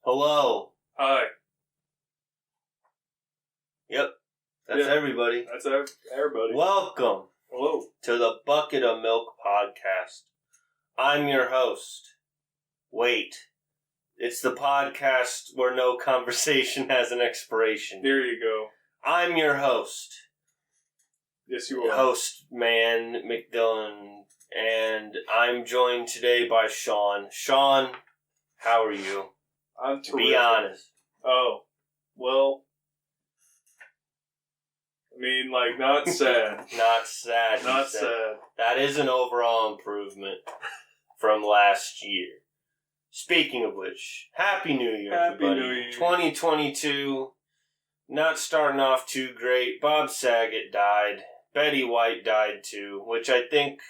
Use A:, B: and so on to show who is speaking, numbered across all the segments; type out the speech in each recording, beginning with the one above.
A: Hello.
B: Hi.
A: Yep. That's everybody.
B: That's everybody.
A: Welcome.
B: Hello.
A: To the Bucket of Milk podcast. I'm your host. Wait. It's the podcast where no conversation has an expiration.
B: There you go.
A: I'm your host.
B: Yes, you are.
A: Host man McDillon. And I'm joined today by Sean. Sean, how are you?
B: I'm terrific.
A: Be honest.
B: Oh. Well. I mean, like, not sad.
A: Not sad.
B: Not sad.
A: That is an overall improvement from last year. Speaking of which, Happy New Year,
B: Happy
A: everybody.
B: New Year.
A: 2022, not starting off too great. Bob Saget died. Betty White died too, which I think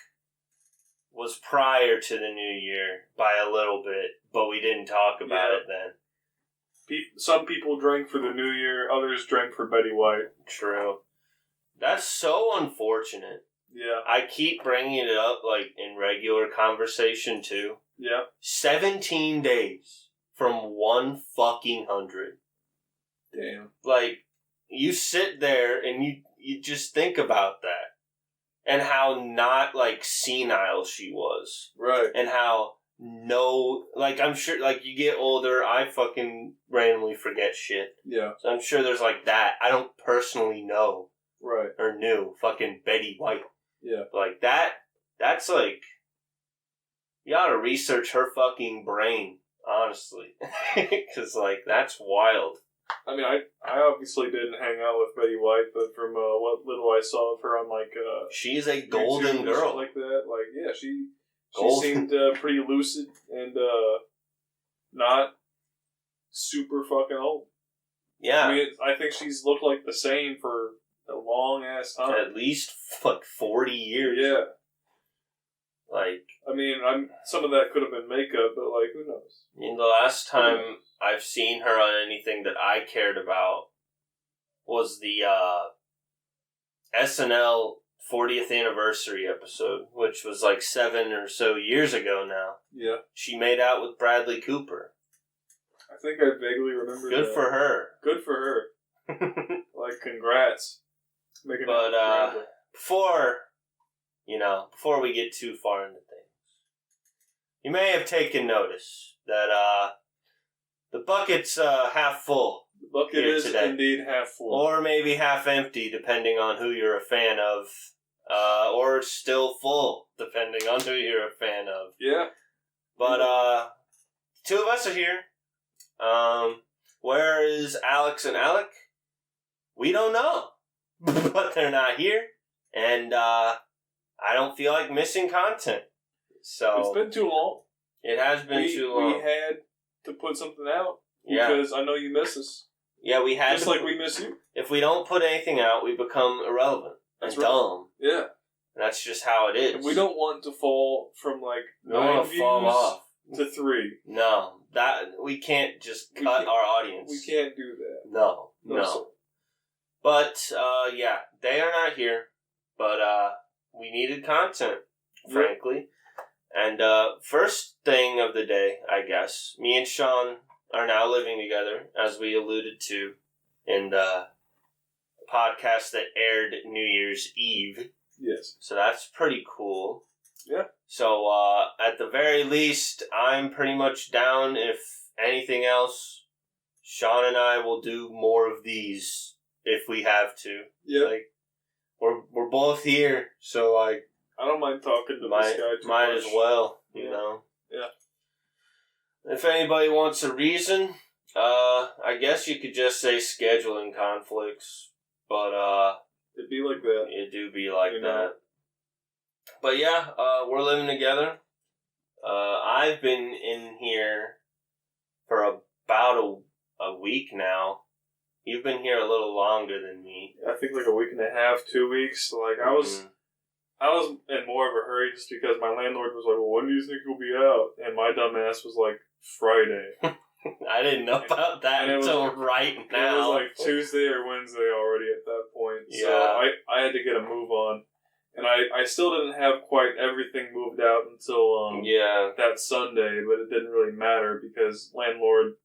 A: was prior to the new year by a little bit, but we didn't talk about it then.
B: Some people drank for the New Year, others drank for Betty White.
A: True. That's so unfortunate.
B: Yeah.
A: I keep bringing it up, like, in regular conversation, too.
B: Yeah. 17
A: days from 100.
B: Damn.
A: Like, you sit there and you just think about that. And how not, like, senile she was.
B: Right.
A: And how I'm sure, like, you get older, I fucking randomly forget shit.
B: Yeah.
A: So I'm sure there's, like, that. I don't personally know.
B: Right.
A: Or knew. Fucking Betty White.
B: Yeah.
A: Like, that's, like, you ought to research her fucking brain, honestly. Because, like, that's wild.
B: I mean, I obviously didn't hang out with Betty White, but from what little I saw of her on, like,
A: she's a golden
B: YouTube
A: girl.
B: like that. Like, yeah, she seemed pretty lucid and not super fucking old.
A: Yeah.
B: I mean, I think she's looked like the same for a long-ass time.
A: At least, like, 40 years.
B: Yeah.
A: Like...
B: I mean, some of that could have been makeup, but, like, who knows?
A: I mean, the last time I've seen her on anything that I cared about was the SNL 40th anniversary episode, which was like 7 or so years ago now.
B: Yeah.
A: She made out with Bradley Cooper.
B: I think I vaguely remember that.
A: Good for her.
B: Good for her. Like, congrats.
A: But, before we get too far into things, you may have taken notice that, the bucket's, half full.
B: The bucket is today. Indeed half full.
A: Or maybe half empty, depending on who you're a fan of. Or still full, depending on who you're a fan of.
B: Yeah.
A: But, two of us are here. Where is Alex and Alec? We don't know. But they're not here. And, I don't feel like missing content. So
B: it's been too long.
A: It has been too long.
B: We had to put something out because I know you miss us.
A: Yeah, we had
B: just like we miss you.
A: If we don't put anything out, we become irrelevant and dumb.
B: Yeah,
A: that's just how it is.
B: And we don't want to fall from like 9 views
A: fall off
B: to 3.
A: No, that we can't just cut our audience.
B: We can't do that.
A: No.
B: Sir.
A: But they are not here. But we needed content, frankly. And first thing of the day, I guess, me and Sean are now living together, as we alluded to in the podcast that aired New Year's Eve.
B: Yes.
A: So that's pretty cool.
B: Yeah.
A: So at the very least, I'm pretty much down. If anything else, Sean and I will do more of these if we have to.
B: Yeah.
A: Like, we're both here, so like,
B: I don't mind talking to this guy too
A: might
B: much.
A: as well, you know.
B: Yeah.
A: If anybody wants a reason, I guess you could just say scheduling conflicts, but
B: it'd be like that.
A: It do be like that. But yeah, we're living together. I've been in here for about a week now. You've been here a little longer than me.
B: I think like a week and a half, 2 weeks. Like I was in more of a hurry just because my landlord was like, "Well, when do you think you'll be out?" And my dumb ass was like, "Friday."
A: I didn't know about that until right now.
B: It was like Tuesday or Wednesday already at that point.
A: Yeah.
B: So I had to get a move on. And I still didn't have quite everything moved out until that Sunday, but it didn't really matter because landlord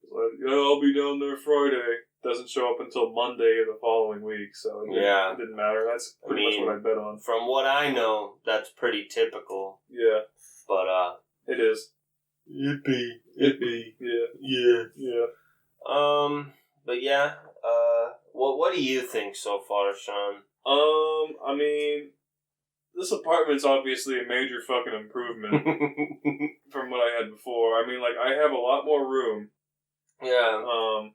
B: Like, I'll be down there Friday. Doesn't show up until Monday of the following week, so it didn't matter. That's pretty much what I bet on.
A: From what I know, that's pretty typical.
B: Yeah.
A: But,
B: it is.
A: It be.
B: Yeah.
A: But yeah, what do you think so far, Sean?
B: I mean, this apartment's obviously a major fucking improvement from what I had before. I mean, like, I have a lot more room.
A: Yeah.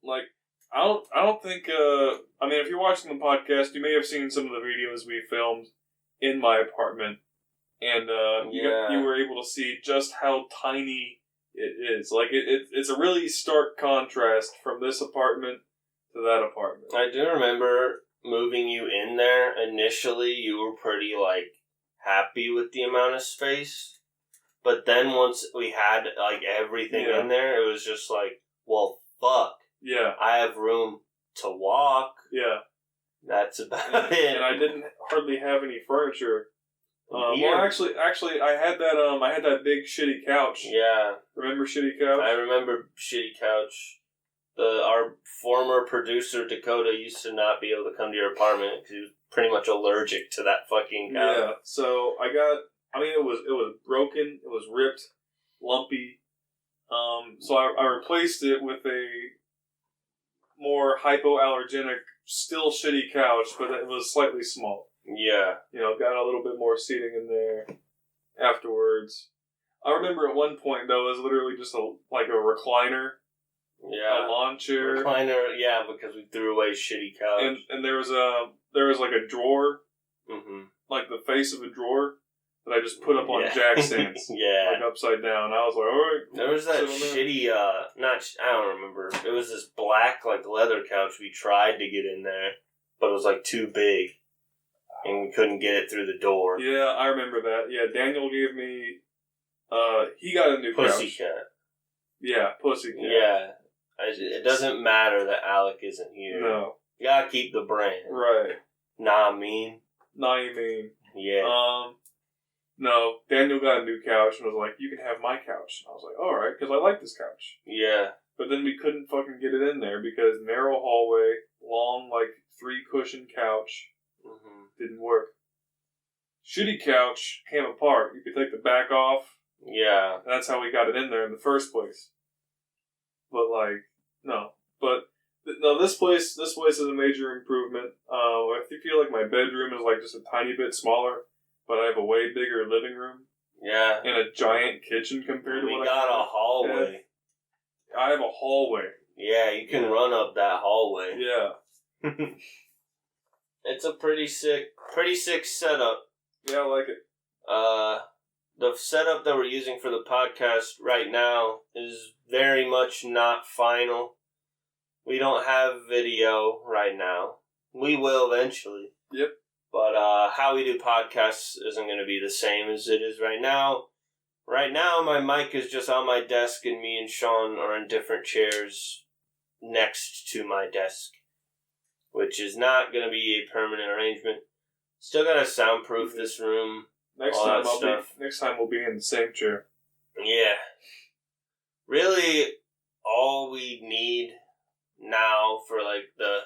B: Like, I don't think, I mean, if you're watching the podcast, you may have seen some of the videos we filmed in my apartment, and, you were able to see just how tiny it is. Like, it's a really stark contrast from this apartment to that apartment.
A: I do remember moving you in there. Initially, you were pretty, like, happy with the amount of space, but then once we had, like, everything in there, it was just like, well, fuck.
B: Yeah.
A: I have room to walk.
B: Yeah.
A: That's about it.
B: And I didn't hardly have any furniture. Well, actually, I had that big shitty couch.
A: Yeah.
B: Remember shitty couch?
A: I remember shitty couch. Our former producer, Dakota, used to not be able to come to your apartment because he was pretty much allergic to that fucking couch.
B: Yeah. So it was broken. It was ripped, lumpy. So I replaced it with a more hypoallergenic, still shitty couch, but it was slightly small.
A: Yeah.
B: Got a little bit more seating in there afterwards. I remember at one point, though, it was literally just a recliner.
A: Yeah.
B: A lawn chair.
A: Recliner, yeah, because we threw away shitty couch.
B: And there was like a drawer, like the face of a drawer, that I just put up on jack stands.
A: Yeah.
B: Like upside down. I was like, alright.
A: There was that shitty, I don't remember. It was this black, like, leather couch we tried to get in there, but it was, like, too big. And we couldn't get it through the door.
B: Yeah, I remember that. Yeah, Daniel gave me, he got a new
A: Pussycat.
B: couch. Yeah, Pussycat.
A: Yeah. It doesn't matter that Alec isn't here.
B: No.
A: You gotta keep the brand.
B: Right.
A: Nah, I mean.
B: Nah, you mean.
A: Yeah.
B: No, Daniel got a new couch and was like, you can have my couch. And I was like, alright, because I like this couch.
A: Yeah.
B: But then we couldn't fucking get it in there because narrow hallway, long, like, 3-cushion couch. Didn't work. Shitty couch came apart. You could take the back off.
A: Yeah.
B: That's how we got it in there in the first place. But, like, no. But, no, this place is a major improvement. I feel like my bedroom is, like, just a tiny bit smaller, but I have a way bigger living room.
A: Yeah.
B: And a giant kitchen compared to what I
A: got a hallway.
B: Yeah. I have a hallway.
A: Yeah, you can run up that hallway.
B: Yeah.
A: It's a pretty sick setup.
B: Yeah, I like it.
A: The setup that we're using for the podcast right now is very much not final. We don't have video right now. We will eventually.
B: Yep.
A: But how we do podcasts isn't going to be the same as it is right now. Right now, my mic is just on my desk, and me and Sean are in different chairs next to my desk, which is not going to be a permanent arrangement. Still got to soundproof this room.
B: Next time we'll be in the same chair.
A: Yeah. Really, all we need now for, like, the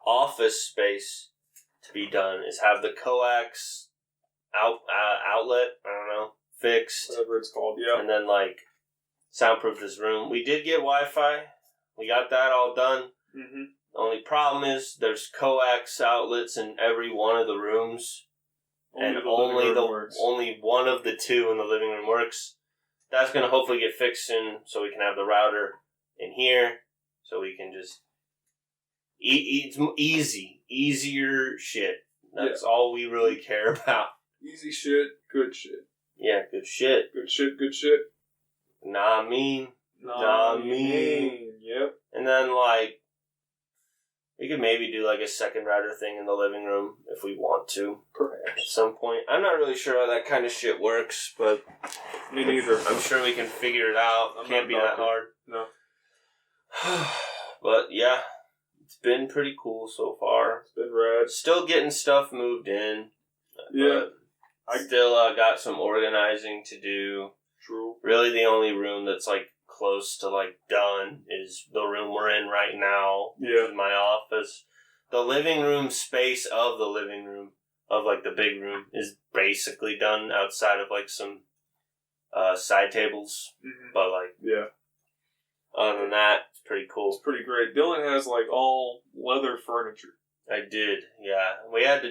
A: office space to be done is have the coax outlet, I don't know, fixed.
B: Whatever it's called, yeah.
A: And then, like, soundproof this room. We did get Wi-Fi. We got that all done.
B: Mm-hmm.
A: The only problem is there's coax outlets in every one of the rooms. Only one of the two in the living room works. That's going to hopefully get fixed soon so we can have the router in here so we can just easier shit. That's all we really care about.
B: Easy shit, good shit.
A: Yeah, good shit.
B: Good shit, good shit.
A: Nah, I mean.
B: Yep.
A: And then, like, we could maybe do, like, a second router thing in the living room if we want to.
B: Perhaps.
A: At some point. I'm not really sure how that kind of shit works, but...
B: Me neither.
A: I'm sure we can figure it out. Can't be that hard.
B: No.
A: But, yeah. It's been pretty cool so far.
B: It's been rad.
A: Still getting stuff moved in.
B: Yeah.
A: I still got some organizing to do.
B: True.
A: Really the only room that's, like, close to like done is the room we're in right now.
B: Yeah.
A: Which is my office. The living room space of the living room of like the big room is basically done outside of like some side tables.
B: Mm-hmm.
A: But like other than that, it's pretty cool.
B: It's pretty great. Dylan has like all leather furniture.
A: I did, yeah. We had to.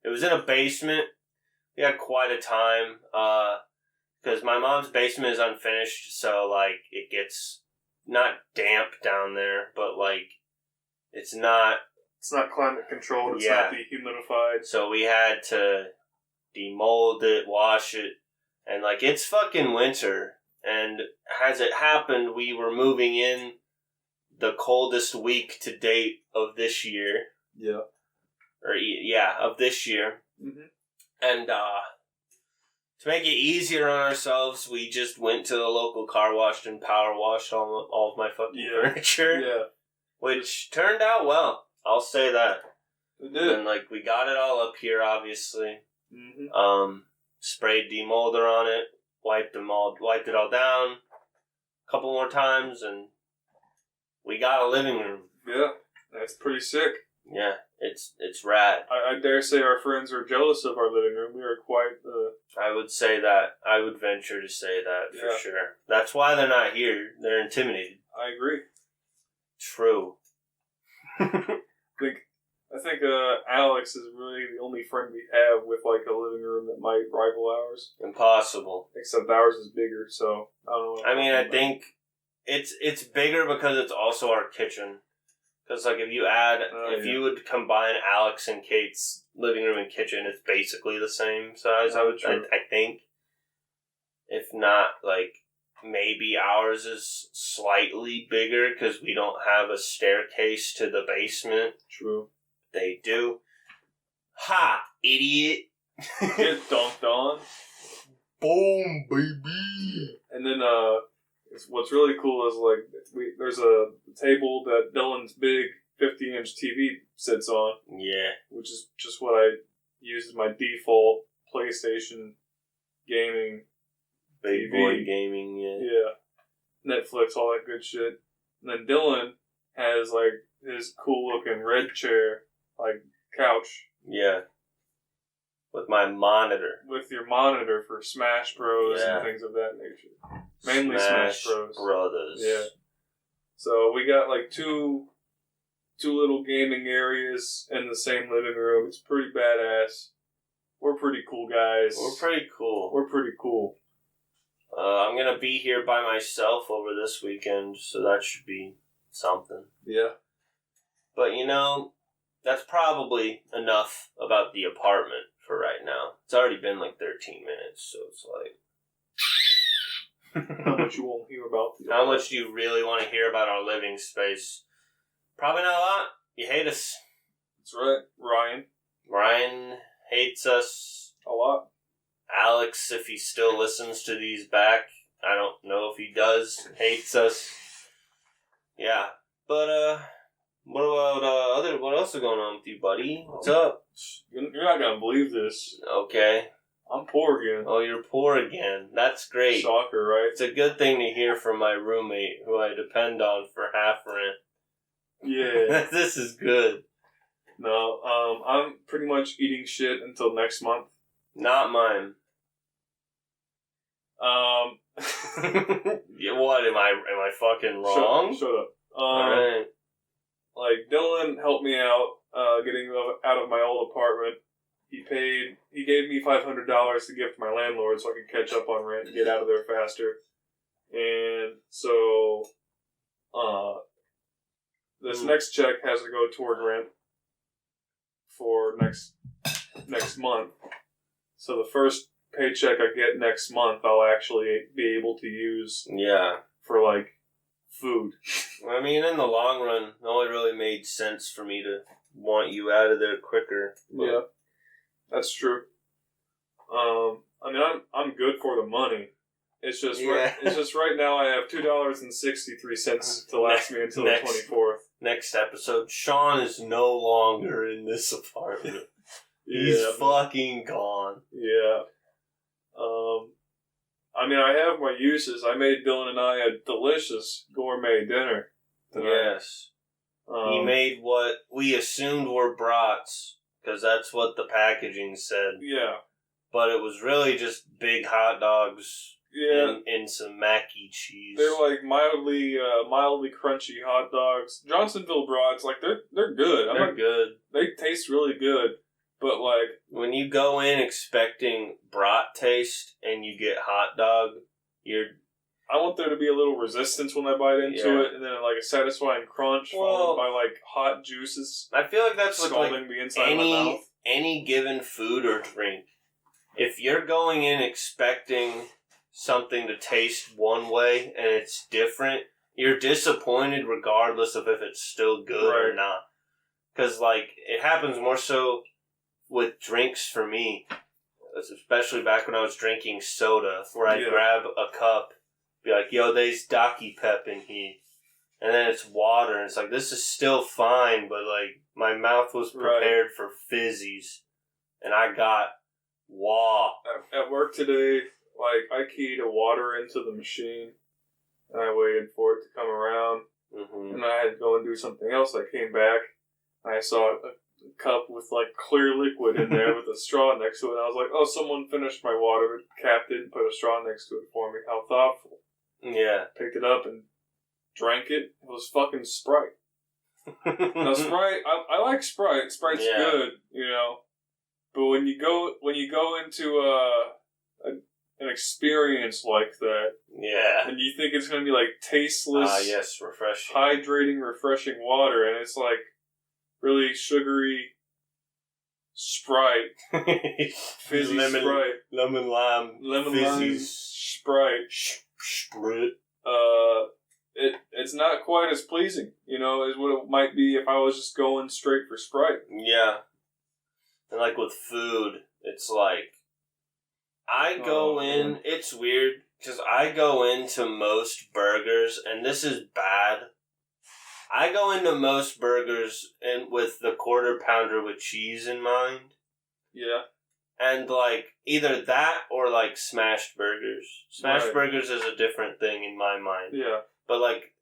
A: It was in a basement. We had quite a time because my mom's basement is unfinished, so like it gets not damp down there, but like it's not
B: climate controlled. It's not dehumidified.
A: So we had to demold it, wash it, and like it's fucking winter. And as it happened, we were moving in the coldest week to date of this year.
B: Yeah.
A: Of this year.
B: Mm-hmm.
A: And to make it easier on ourselves, we just went to the local car wash and power washed all of my fucking furniture.
B: Yeah.
A: Which turned out well. I'll say that.
B: It did.
A: And like we got it all up here, obviously.
B: Mm-hmm.
A: Sprayed demolder on it, wiped it all down a couple more times, and we got a living room.
B: Yeah, that's pretty sick.
A: Yeah, it's rad.
B: I dare say our friends are jealous of our living room. We are quite
A: I would say that. I would venture to say that for sure. That's why they're not here. They're intimidated.
B: I agree.
A: True.
B: I think Alex is really the only friend we have with like a living room that might rival ours.
A: Impossible.
B: Except ours is bigger, so I don't know.
A: I think it's bigger because it's also our kitchen. Because like if you would combine Alex and Kate's living room and kitchen, it's basically the same size. I think. If not, like maybe ours is slightly bigger because we don't have a staircase to the basement.
B: True.
A: They do. Ha! Idiot!
B: Get dunked on.
A: Boom, baby!
B: And then, what's really cool is, like, there's a table that Dylan's big 50-inch TV sits on.
A: Yeah.
B: Which is just what I use as my default PlayStation gaming
A: Big
B: TV.
A: boy gaming, yeah.
B: Yeah. Netflix, all that good shit. And then Dylan has, like, his cool-looking red chair, like, couch.
A: Yeah. With my monitor.
B: With your monitor for Smash Bros. And things of that nature. Mainly Smash Bros.
A: Brothers.
B: Yeah. So we got, like, two little gaming areas in the same living room. It's pretty badass. We're pretty cool guys.
A: We're pretty cool. I'm gonna be here by myself over this weekend, so that should be something.
B: Yeah. But
A: that's probably enough about the apartment for right now. It's already been like 13 minutes, so it's
B: like... How much you won't hear about?
A: How much do you really want to hear about our living space? Probably not a lot. You hate us.
B: That's right.
A: Ryan hates us.
B: A lot.
A: Alex, if he still listens to these back, I don't know if he does, hates us. Yeah. But, what else is going on with you, buddy? What's up?
B: You're not gonna believe this.
A: Okay.
B: I'm poor again.
A: Oh, you're poor again. That's great.
B: Shocker, right?
A: It's a good thing to hear from my roommate, who I depend on for half rent.
B: Yeah.
A: This is good.
B: No, I'm pretty much eating shit until next month.
A: Not mine. Yeah, what, am I fucking wrong?
B: Shut up.
A: Alright.
B: Like, Dylan helped me out, getting out of my old apartment. He gave me $500 to give to my landlord so I could catch up on rent and get out of there faster. And so, this next check has to go toward rent for next month. So the first paycheck I get next month, I'll actually be able to use for, like, food.
A: I mean, in the long run, it only really made sense for me to want you out of there quicker.
B: Yeah, that's true. I mean, I'm good for the money. It's just right now I have $2.63 to last me until the 24th.
A: Next episode, Sean is no longer in this
B: I mean, I have my uses. I made Dylan and I a delicious gourmet dinner tonight.
A: Yes. He made what we assumed were brats, because that's what the packaging said.
B: Yeah.
A: But it was really just big hot dogs
B: Yeah.
A: and some mac and cheese.
B: They're like mildly crunchy hot dogs. Johnsonville brats, like they're good.
A: They're good.
B: They taste really good, but like
A: when you go in expecting brat taste and you get hot dog,
B: I want there to be a little resistance when I bite into it, and then like a satisfying crunch followed by like hot juices.
A: I feel like that's
B: scalding the inside of my mouth.
A: Any given food or drink. If you're going in expecting something to taste one way and it's different, you're disappointed regardless of if it's still good or not. Because, like, it happens more so with drinks for me, especially back when I was drinking soda, where I'd grab a cup, be like, yo, there's Daki Pep in here. And then it's water, and it's like, this is still fine, but, like, my mouth was prepared for fizzies. And I got
B: At work today, like, I keyed a water into the machine, and I waited for it to come around, and I had to go and do something else. I came back, and I saw a cup with, like, clear liquid in there with a straw next to it, and I was like, oh, someone finished my water, capped it, and put a straw next to it for me. How thoughtful.
A: Yeah.
B: Picked it up and drank it. It was fucking Sprite. Now, Sprite, I like Sprite. Sprite's good, you know. But when you go into an experience like that, and you think it's going to be like tasteless,
A: refreshing,
B: hydrating, refreshing water, and it's like really sugary Sprite, fizzy Sprite,
A: lemon lime
B: Sprite, it's not quite as pleasing, you know, as what it might be if I was just going straight for Sprite.
A: Yeah. And like with food, it's like, I go in, it's weird, because I go into most burgers, and this is bad. I go into most burgers with the quarter pounder with cheese in mind.
B: Yeah. And
A: like, either that or like smashed burgers. Smashed burgers is a different thing in my mind.
B: Yeah.
A: But like,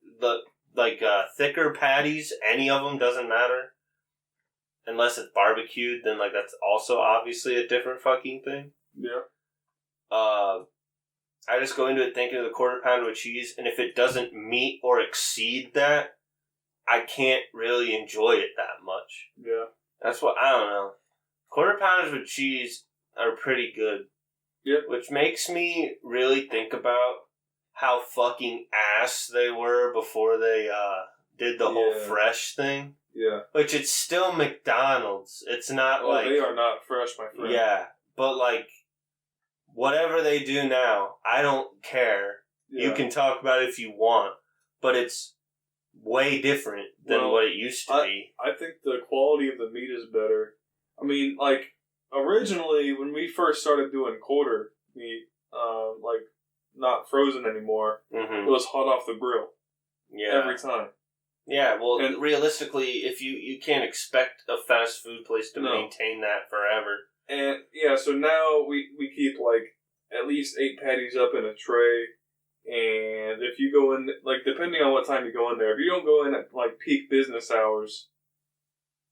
A: thicker patties, any of them, doesn't matter. Unless it's barbecued, then like that's also obviously a different fucking thing.
B: Yeah.
A: I just go into it thinking of the quarter pounder with cheese, and if it doesn't meet or exceed that, I can't really enjoy it that much.
B: Yeah.
A: That's what, I don't know. Quarter pounders with cheese are pretty good.
B: Yeah.
A: Which makes me really think about how fucking ass they were before they did the whole fresh thing.
B: Yeah.
A: Which it's still McDonald's. It's not like...
B: they are not fresh, my friend.
A: Yeah. But like, whatever they do now, I don't care. Yeah. You can talk about it if you want. But it's way different than what it used to be.
B: I think the quality of the meat is better. I mean, like, originally, when we first started doing quarter meat, like, not frozen anymore, it was hot off the grill.
A: Yeah.
B: Every time.
A: Yeah, well, and realistically, if you can't expect a fast food place to maintain that forever.
B: And, yeah, so now we keep, like, at least 8 patties up in a tray, and if you go in, like, depending on what time you go in there, if you don't go in at, like, peak business hours,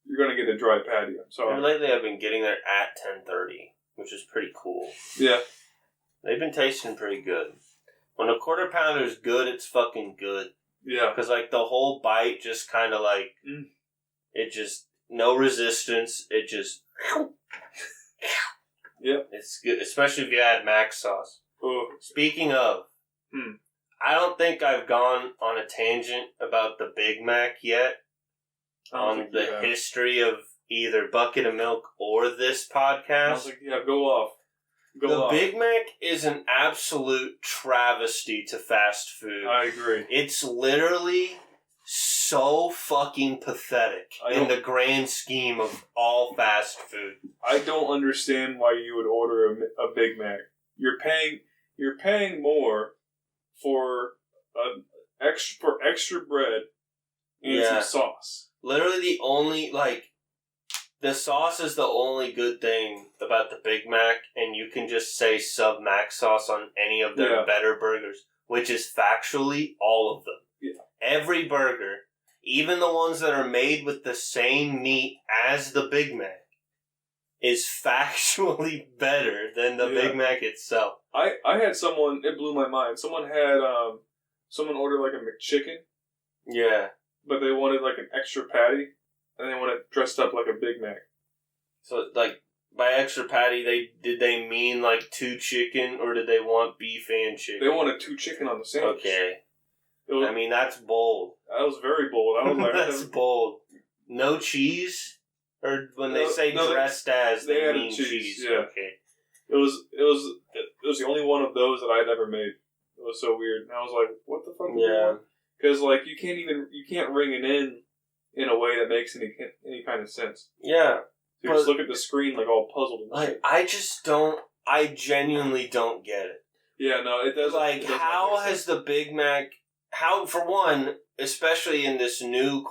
B: you're going to get a dry patty. I'm sorry.
A: And lately I've been getting there at 10:30, which is pretty cool.
B: Yeah. They've
A: been tasting pretty good. When a quarter pounder is good, it's fucking good.
B: Yeah.
A: Because, like, the whole bite just kind of, like, it just, no resistance. It just,
B: yep.
A: It's good, especially if you add mac sauce.
B: Oh.
A: Speaking of, I don't think I've gone on a tangent about the Big Mac yet. On the history of either Bucket of Milk or this podcast.
B: Go off.
A: The Big Mac is an absolute travesty to fast food.
B: I agree.
A: It's literally so fucking pathetic in the grand scheme of all fast food.
B: I don't understand why you would order a Big Mac. You're paying more for extra bread and some sauce.
A: Literally the only, like, the sauce is the only good thing about about the Big Mac, and you can just say sub mac sauce on any of their better burgers, which is factually all of them.
B: Yeah.
A: Every burger, even the ones that are made with the same meat as the Big Mac, is factually better than the Big Mac itself.
B: I had someone, it blew my mind. Someone ordered like a McChicken.
A: Yeah.
B: But they wanted like an extra patty, and they wanted it dressed up like a Big Mac.
A: So, like, by extra patty, did they mean like 2 chicken, or did they want beef and chicken?
B: They wanted 2 chicken on the sandwich.
A: Okay. I mean, that's bold.
B: That was very bold. I was like,
A: that's bold. No cheese? Or when they say dressed as, they mean cheese.
B: Yeah.
A: Okay.
B: It was the only one of those that I had ever made. It was so weird. And I was like, what the fuck?
A: Yeah.
B: Because like you can't ring it in a way that makes any kind of sense.
A: Yeah.
B: So you just look at the screen like all puzzled and shit.
A: I genuinely don't get it.
B: Yeah, no, it doesn't.
A: Like, how has the Big Mac, for one, especially in this new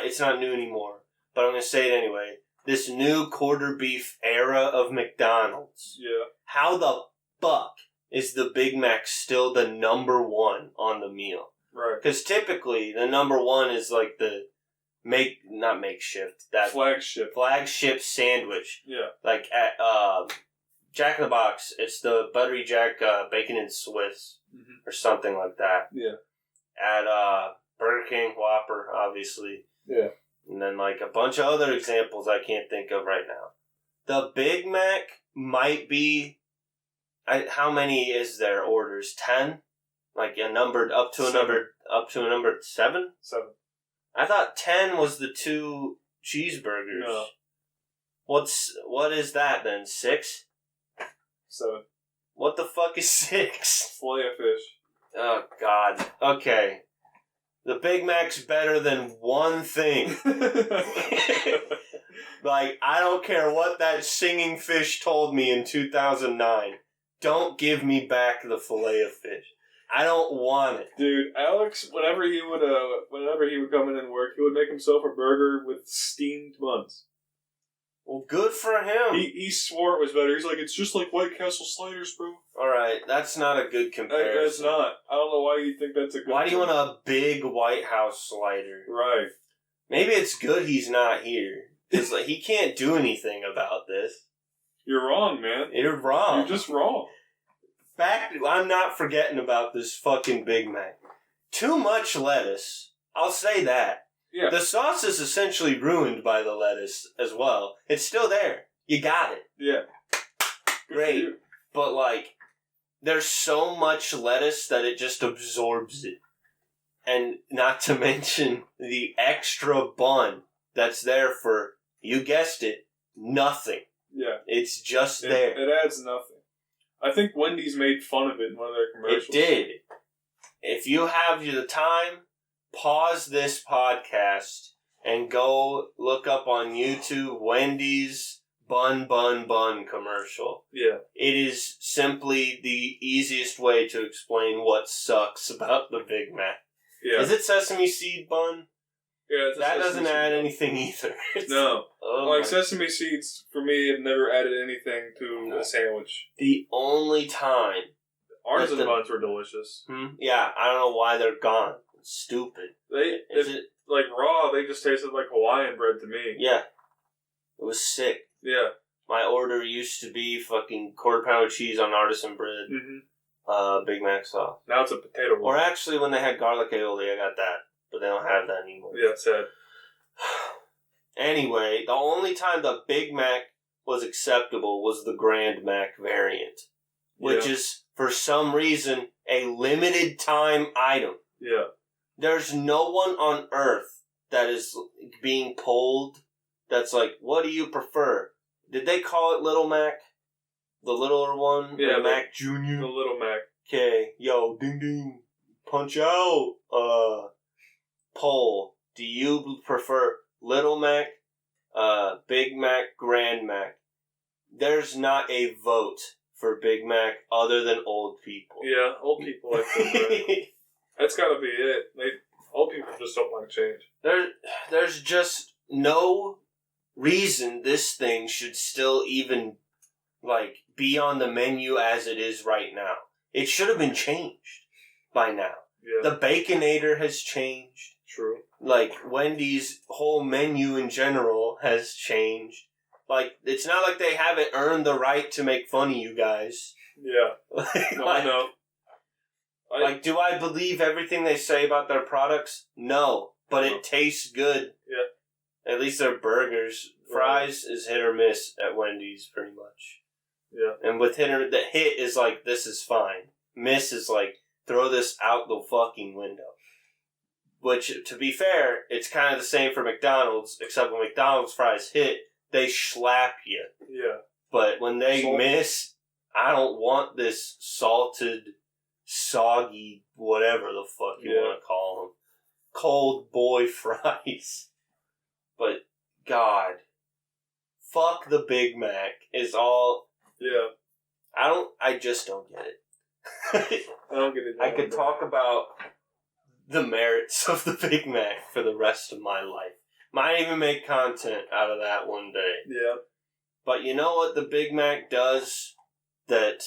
A: it's not new anymore, but I'm going to say it anyway, this new quarter beef era of McDonald's.
B: Yeah. How
A: the fuck is the Big Mac still the number one on the meal?
B: Right.
A: Because typically, the number one is like the flagship sandwich.
B: Yeah.
A: Like at Jack in the Box, it's the Buttery Jack Bacon and Swiss or something like that.
B: Yeah.
A: At Burger King, Whopper, obviously.
B: Yeah.
A: And then like a bunch of other examples I can't think of right now. The Big Mac might be. How many is there orders? 10? Like a numbered up to a number 7?
B: 7.
A: I thought 10 was the 2 cheeseburgers.
B: No.
A: What is that then? 6?
B: 7.
A: What the fuck is 6?
B: Fillet of fish.
A: Oh God. Okay. The Big Mac's better than one thing. Like, I don't care what that singing fish told me in 2009. Don't give me back the fillet of fish. I don't want it.
B: Dude, Alex, whenever he would come in and work, he would make himself a burger with steamed buns.
A: Well, good for him.
B: He swore it was better. He's like, it's just like White Castle sliders, bro.
A: Alright, that's not a good comparison.
B: That's not. I don't know why you think that's a good
A: Why do you want a big White House slider?
B: Right.
A: Maybe it's good he's not here. Because like, he can't do anything about this.
B: You're wrong, man.
A: You're wrong.
B: You're just wrong.
A: Fact, I'm not forgetting about this fucking Big Mac. Too much lettuce. I'll say that.
B: Yeah.
A: The sauce is essentially ruined by the lettuce as well. It's still there. You got it.
B: Yeah.
A: Great. But like, there's so much lettuce that it just absorbs it. And not to mention the extra bun that's there for, you guessed it, nothing.
B: Yeah.
A: It's just there.
B: It adds nothing. I think Wendy's made fun of it in one of their commercials.
A: It did. If you have the time, pause this podcast and go look up on YouTube Wendy's Bun commercial.
B: Yeah.
A: It is simply the easiest way to explain what sucks about the Big Mac.
B: Yeah.
A: Is it sesame seed bun?
B: Yeah,
A: that doesn't add anything either.
B: No. Like sesame seeds, for me, have never added anything to a sandwich.
A: The only time.
B: Artisan buns were delicious.
A: Yeah, I don't know why they're gone. It's stupid.
B: Like raw, they just tasted like Hawaiian bread to me.
A: Yeah. It was sick.
B: Yeah.
A: My order used to be fucking quarter pound of cheese on artisan bread. Big Mac sauce.
B: Now it's a potato roll.
A: Or actually, when they had garlic aioli, I got that. But they don't have that anymore.
B: Yeah, it's sad.
A: Anyway, the only time the Big Mac was acceptable was the Grand Mac variant. Which is, for some reason, a limited time item.
B: Yeah.
A: There's no one on Earth that is being polled that's like, what do you prefer? Did they call it Little Mac? The littler one?
B: Yeah.
A: Mac Jr.?
B: The Little Mac.
A: Okay. Yo, ding ding. Punch out. Poll. Do you prefer Little Mac, Big Mac, Grand Mac? There's not a vote for Big Mac other than old people.
B: Yeah, old people like that. That's gotta be it. Old people just don't like change.
A: There's just no reason this thing should still even like, be on the menu as it is right now. It should have been changed by now.
B: Yeah.
A: The Baconator has changed.
B: True.
A: Like, Wendy's whole menu in general has changed. Like, it's not like they haven't earned the right to make fun of you guys.
B: Yeah. No, I know.
A: Like, do I believe everything they say about their products? No. But it tastes good.
B: Yeah.
A: At least their burgers. Fries is hit or miss at Wendy's, pretty much.
B: Yeah.
A: And with the hit is like, this is fine. Miss is like, throw this out the fucking window. Which, to be fair, it's kind of the same for McDonald's, except when McDonald's fries hit, they slap you.
B: Yeah.
A: But when they miss, I don't want this salted, soggy, whatever the fuck you want to call them. Cold boy fries. But, God. Fuck the Big Mac is all...
B: Yeah.
A: I just don't get it.
B: I don't get it.
A: I could talk about the merits of the Big Mac for the rest of my life. Might even make content out of that one day.
B: Yeah.
A: But you know what the Big Mac does that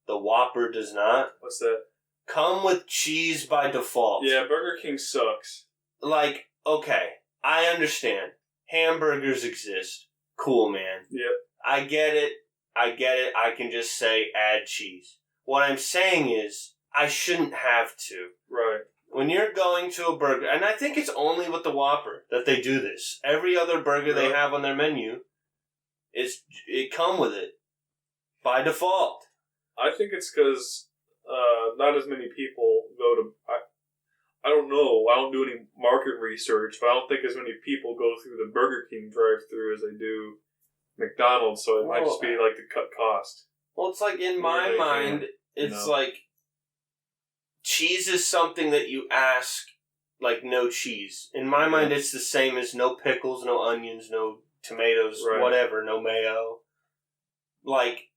A: the Whopper does not?
B: What's that?
A: Come with cheese by default.
B: Yeah, Burger King sucks.
A: Like, okay, I understand. Hamburgers exist. Cool, man.
B: Yep.
A: I get it. I can just say add cheese. What I'm saying is, I shouldn't have to.
B: Right.
A: When you're going to a burger, and I think it's only with the Whopper that they do this. Every other burger they have on their menu, it come with it. By default.
B: I think it's because not as many people go to... I don't know. I don't do any market research, but I don't think as many people go through the Burger King drive-thru as they do McDonald's, so it might just be like to cut cost.
A: Well, it's like in my mind, it's like cheese is something that you ask, like no cheese. In my mind, it's the same as no pickles, no onions, no tomatoes, whatever, no mayo. Like,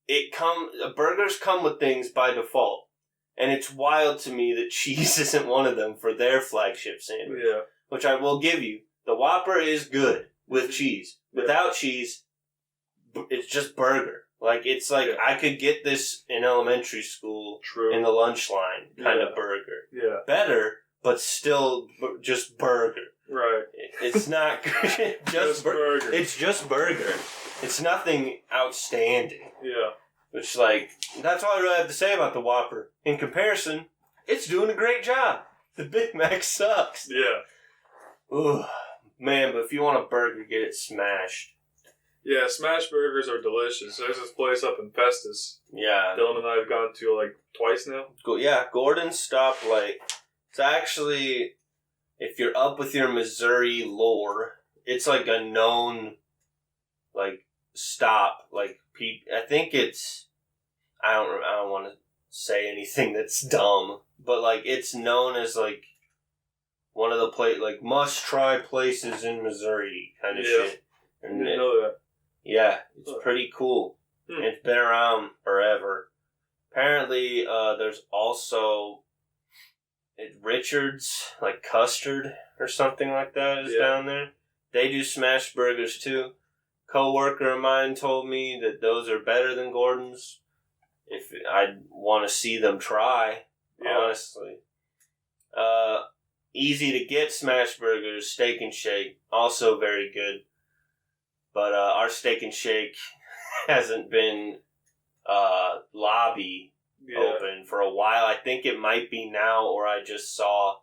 A: burgers come with things by default. And it's wild to me that cheese isn't one of them for their flagship sandwich.
B: Yeah.
A: Which I will give you. The Whopper is good with cheese. Without cheese, it's just burger. Like, it's like, I could get this in elementary school in the lunch line kind of burger.
B: Yeah.
A: Better, but still just burger.
B: Right.
A: It's not just burger. It's just burger. It's nothing outstanding.
B: Yeah.
A: Which, like, that's all I really have to say about the Whopper. In comparison, it's doing a great job. The Big Mac sucks.
B: Yeah.
A: Ooh, man, but if you want a burger, get it smashed.
B: Yeah, smash burgers are delicious. There's this place up in Festus.
A: Yeah.
B: Dylan and I have gone to, like, twice now.
A: Gordon's Stoplight. It's actually, if you're up with your Missouri lore, it's like a known, like, stop. Like, I think it's, I don't want to say anything that's dumb, but, like, it's known as, like, one of the must-try places in Missouri kind of shit.
B: I didn't know that.
A: Yeah, it's pretty cool. It's been around forever. Apparently, there's also Richard's, like Custard or something like that is down there. They do smash burgers too. Coworker of mine told me that those are better than Gordon's. If I'd want to see them try, honestly. Easy to get smash burgers, Steak and Shake, also very good. But our Steak and Shake hasn't been lobby open for a while. I think it might be now, or I just saw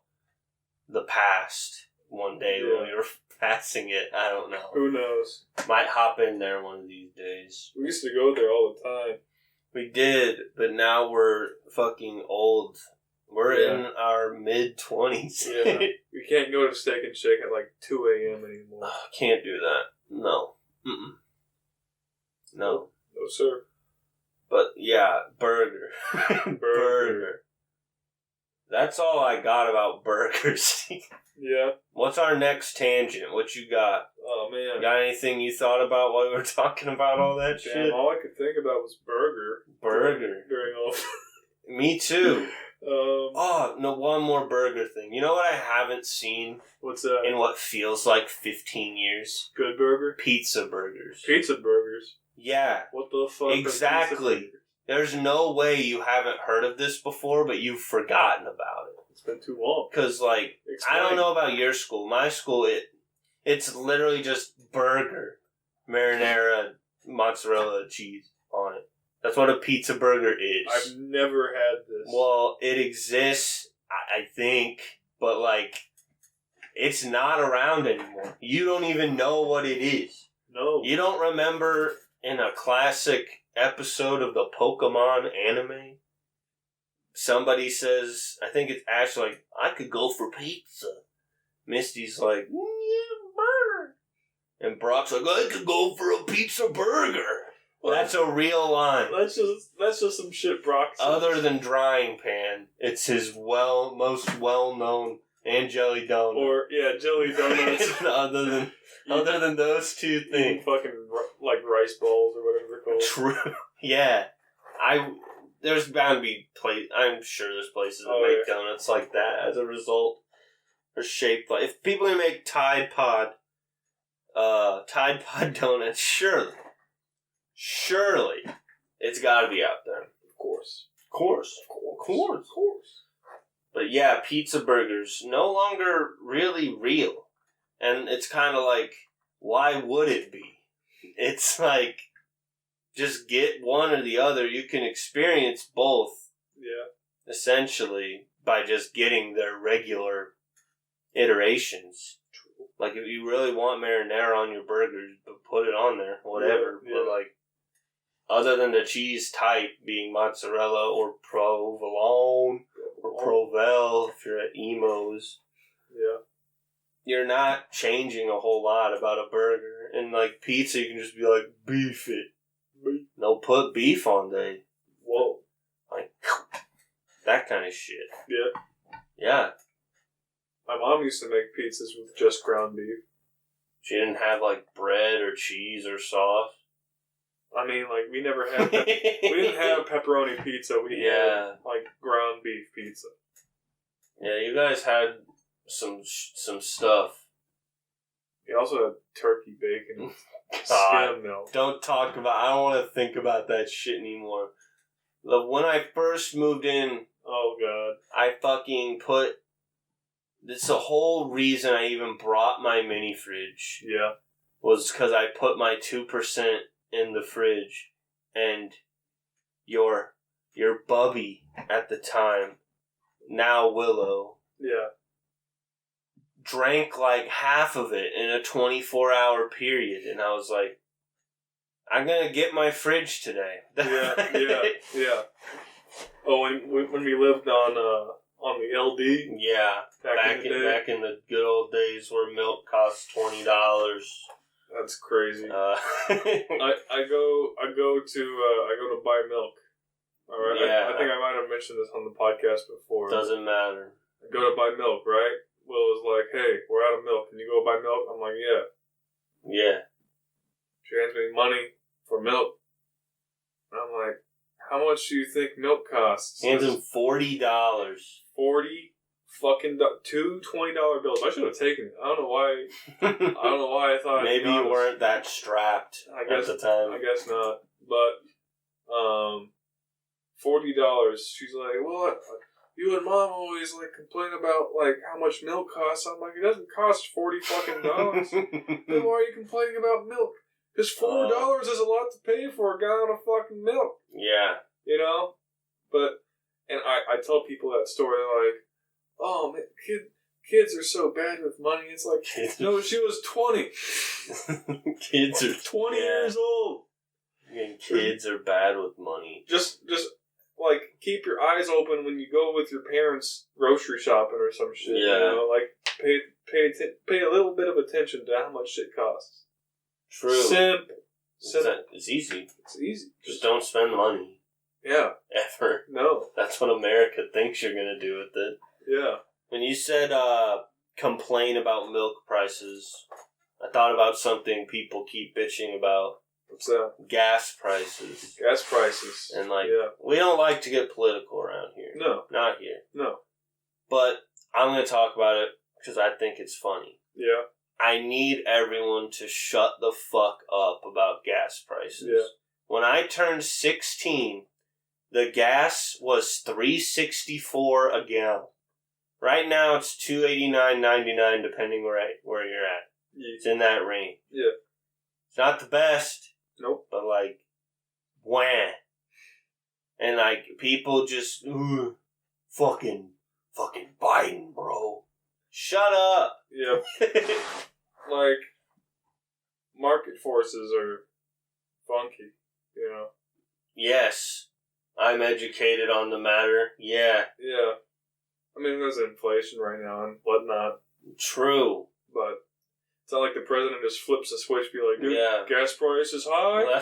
A: the past one day when we were passing it. I don't know.
B: Who knows?
A: Might hop in there one of these days.
B: We used to go there all the time.
A: We did, but now we're fucking old. We're in our mid-20s.
B: Yeah. We can't go to Steak and Shake at like 2 a.m. anymore.
A: Can't do that. No. Mm-mm. No.
B: No, sir.
A: But, yeah, burger. Burger. That's all I got about burgers.
B: Yeah.
A: What's our next tangent? What you got?
B: Oh, man.
A: Got anything you thought about while we were talking about all that shit?
B: All I could think about was burger. During all...
A: Me too. One more burger thing. You know what I haven't seen?
B: What's that?
A: In what feels like 15 years?
B: Good burger?
A: Pizza burgers.
B: Pizza burgers?
A: Yeah.
B: What the fuck?
A: Exactly. There's no way you haven't heard of this before, but you've forgotten about it.
B: It's been too long.
A: Because, like,
B: Explain.
A: I don't know about your school. My school, it's literally just burger, marinara, mozzarella, cheese on it. That's what a pizza burger is.
B: I've never had this.
A: Well, it exists, I think, but, like, it's not around anymore. You don't even know what it is.
B: No.
A: You don't remember in a classic episode of the Pokemon anime, somebody says, I think it's Ash, like, I could go for pizza. Misty's like, burger. And Brock's like, I could go for a pizza burger. Well, that's a real line.
B: That's just some shit Brock says.
A: Other than Drying Pan, it's his most well-known and Jelly Donut.
B: Or, Jelly Donuts.
A: other than those two things.
B: Fucking, like, rice balls or whatever they're called.
A: True. Yeah. There's bound to be I'm sure there's places that make donuts like that as a result. Or shaped like, if people who make Tide Pod donuts, surely, it's gotta be out there.
B: Of course.
A: Of course. But yeah, pizza burgers, no longer really real. And it's kind of like, why would it be? It's like, just get one or the other. You can experience both. Yeah. Essentially, by just getting their regular iterations. True. Like, if you really want marinara on your burgers, put it on there, whatever. Yeah. But, like, other than the cheese type being mozzarella or provolone or Provel, if you're at Emo's. Yeah. You're not changing a whole lot about a burger. And, like, pizza, you can just be like, beef it. They'll put beef on there. Whoa. Like, that kind of shit. Yeah. Yeah.
B: My mom used to make pizzas with just ground beef.
A: She didn't have, like, bread or cheese or sauce.
B: I mean, like, we never had... we didn't have pepperoni pizza. We had, like, ground beef pizza.
A: Yeah, you guys had some stuff.
B: We also had turkey bacon. Skim milk.
A: Don't talk about... I don't want to think about that shit anymore. When I first moved in...
B: Oh, God.
A: I fucking put... This is the whole reason I even brought my mini fridge. Yeah. Was because I put my 2% in the fridge. And your bubby at the time, now Willow... Yeah. Drank like half of it in a 24-hour period, and I was like, I'm gonna get my fridge today.
B: Yeah. Oh, when we lived on the LD?
A: Yeah. Back in the good old days where milk cost $20.
B: That's crazy. I go to buy milk. Alright? Yeah. I think I might have mentioned this on the podcast before.
A: Doesn't matter.
B: I go to buy milk, right? Will was like, hey, we're out of milk. Can you go buy milk? I'm like, yeah. Yeah. She hands me money for milk. And I'm like, how much do you think milk costs?
A: Hands him $40.
B: 40 fucking two $20 bills. I should have taken it. I don't know why I thought
A: maybe you weren't that strapped at the time.
B: I guess not. But $40. She's like, well, you and Mom always, like, complain about, like, how much milk costs. I'm like, it doesn't cost $40 fucking dollars. Then why are you complaining about milk? Because $4 is a lot to pay for a gallon of fucking milk. Yeah. You know? But, and I tell people that story, like, oh, man, kids are so bad with money. It's like, no, she was 20.
A: Kids are
B: 20 years old.
A: And kids are bad with money.
B: Just like, keep your eyes open when you go with your parents grocery shopping or some shit. Yeah. You know? Like, pay a little bit of attention to how much shit costs.
A: True.
B: Simple.
A: It's easy.
B: It's easy.
A: Just don't spend money.
B: Yeah.
A: Ever.
B: No.
A: That's what America thinks you're going to do with it. Yeah. When you said complain about milk prices, I thought about something people keep bitching about.
B: What's that?
A: Gas prices.
B: Gas prices.
A: And, like, we don't like to get political around here.
B: No.
A: Not here.
B: No.
A: But I'm going to talk about it because I think it's funny. Yeah. I need everyone to shut the fuck up about gas prices.
B: Yeah.
A: When I turned 16, the gas was $3.64 a gallon. Right now it's $2.89.99 depending where you're at.
B: Yeah.
A: It's in that range.
B: Yeah.
A: It's not the best.
B: Nope.
A: But like, wham. And like, people just, fucking Biden, bro. Shut up.
B: Yeah. Like, market forces are funky, you know?
A: Yes. I'm educated on the matter. Yeah.
B: Yeah. I mean, there's inflation right now and whatnot.
A: True.
B: But it's not like the president just flips a switch, be like,
A: yeah.
B: Gas price is high.
A: Well,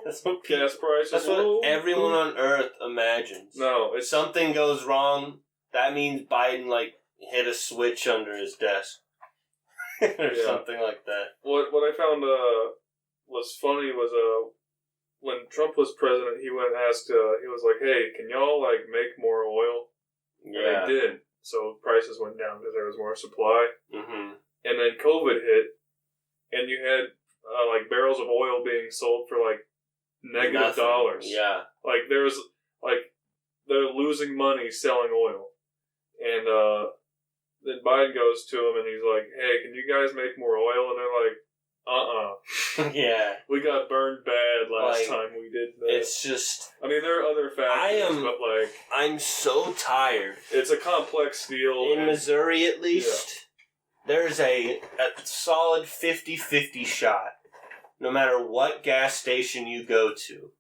A: that's what
B: gas price is low.
A: What everyone on Earth imagines.
B: No,
A: if something goes wrong, that means Biden like hit a switch under his desk or something like that.
B: What I found was funny was when Trump was president, he went and asked. He was like, "Hey, can y'all like make more oil?"
A: Yeah,
B: and they did. So prices went down because there was more supply.
A: Mm-hmm.
B: And then COVID hit, and you had like barrels of oil being sold for like negative dollars.
A: Yeah,
B: like there's like they're losing money selling oil, and then Biden goes to him and he's like, "Hey, can you guys make more oil?" And they're like,
A: yeah,
B: we got burned bad last time we did that.
A: It's just,
B: I mean, there are other factors, but like,
A: I'm so tired.
B: It's a complex deal.
A: In Missouri, at least, there's a solid 50-50 shot. No matter what gas station you go to,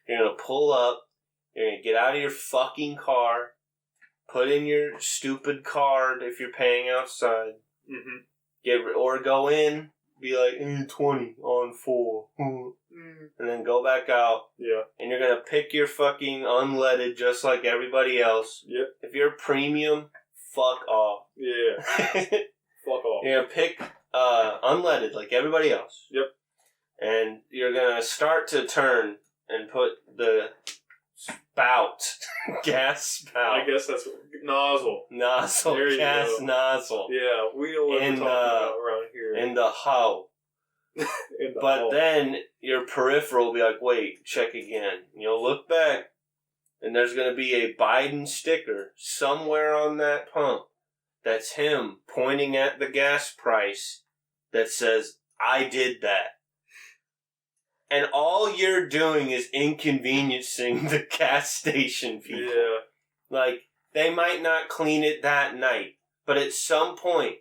A: you're going to pull up, you're going to get out of your fucking car, put in your stupid card if you're paying outside, or go in, be like, 20 on 4, and then go back out.
B: Yeah.
A: And you're going to pick your fucking unleaded just like everybody else.
B: Yep.
A: If you're premium, fuck off.
B: Yeah. Fuck off.
A: You're going to pick unleaded like everybody else.
B: Yep.
A: And you're going to start to turn and put the gas spout.
B: I guess that's nozzle,
A: gas nozzle.
B: Yeah, we know what we're talking about around here.
A: In the hoe. Then your peripheral will be like, wait, check again. And you'll look back, and there's going to be a Biden sticker somewhere on that pump that's him pointing at the gas price that says, I did that. And all you're doing is inconveniencing the gas station people.
B: Yeah.
A: Like, they might not clean it that night, but at some point,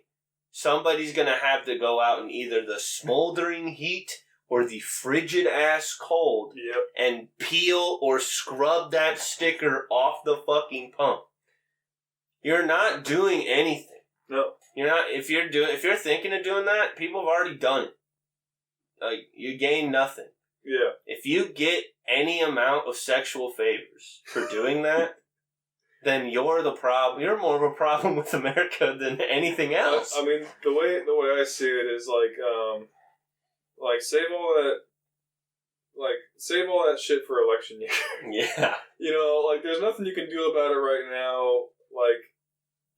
A: somebody's going to have to go out in either the smoldering heat or the frigid-ass cold and peel or scrub that sticker off the fucking pump. You're not doing anything.
B: No.
A: You're not. If you're thinking of doing that, people have already done it. Like, you gain nothing.
B: Yeah.
A: If you get any amount of sexual favors for doing that, then you're the problem. You're more of a problem with America than anything else.
B: I mean, the way I see it is save all that shit for election year.
A: Yeah.
B: You know, like there's nothing you can do about it right now. Like,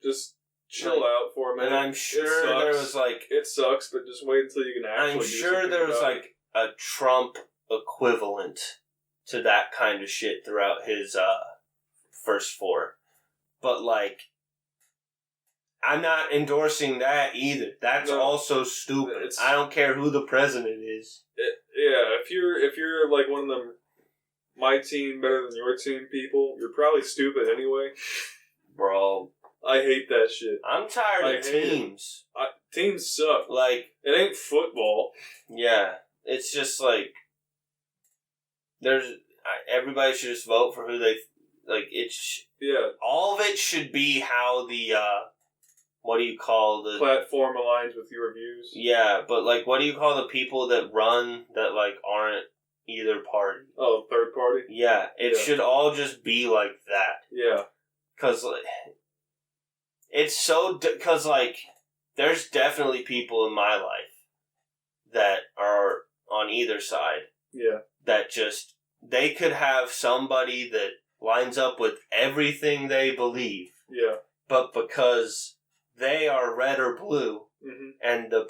B: just chill out for a minute.
A: And I'm sure there was
B: it sucks, but just wait until you can actually.
A: I'm sure there was a Trump equivalent to that kind of shit throughout his first 4. But I'm not endorsing that either. That's also stupid. I don't care who the president is.
B: If you're like one of them, my team better than your team people, you're probably stupid anyway.
A: Bro.
B: I hate that shit.
A: I'm tired of teams.
B: Teams suck.
A: Like,
B: it ain't football.
A: Yeah. It's just everybody should just vote for who they, all of it should be how the, what do you call the...
B: platform aligns with your views.
A: Yeah, but what do you call the people that run that aren't either party?
B: Oh, third party?
A: Yeah, it should all just be like that.
B: Yeah.
A: Because, it's so... Because, there's definitely people in my life that are on either side.
B: Yeah.
A: That just... They could have somebody that lines up with everything they believe.
B: Yeah.
A: But because they are red or blue, and the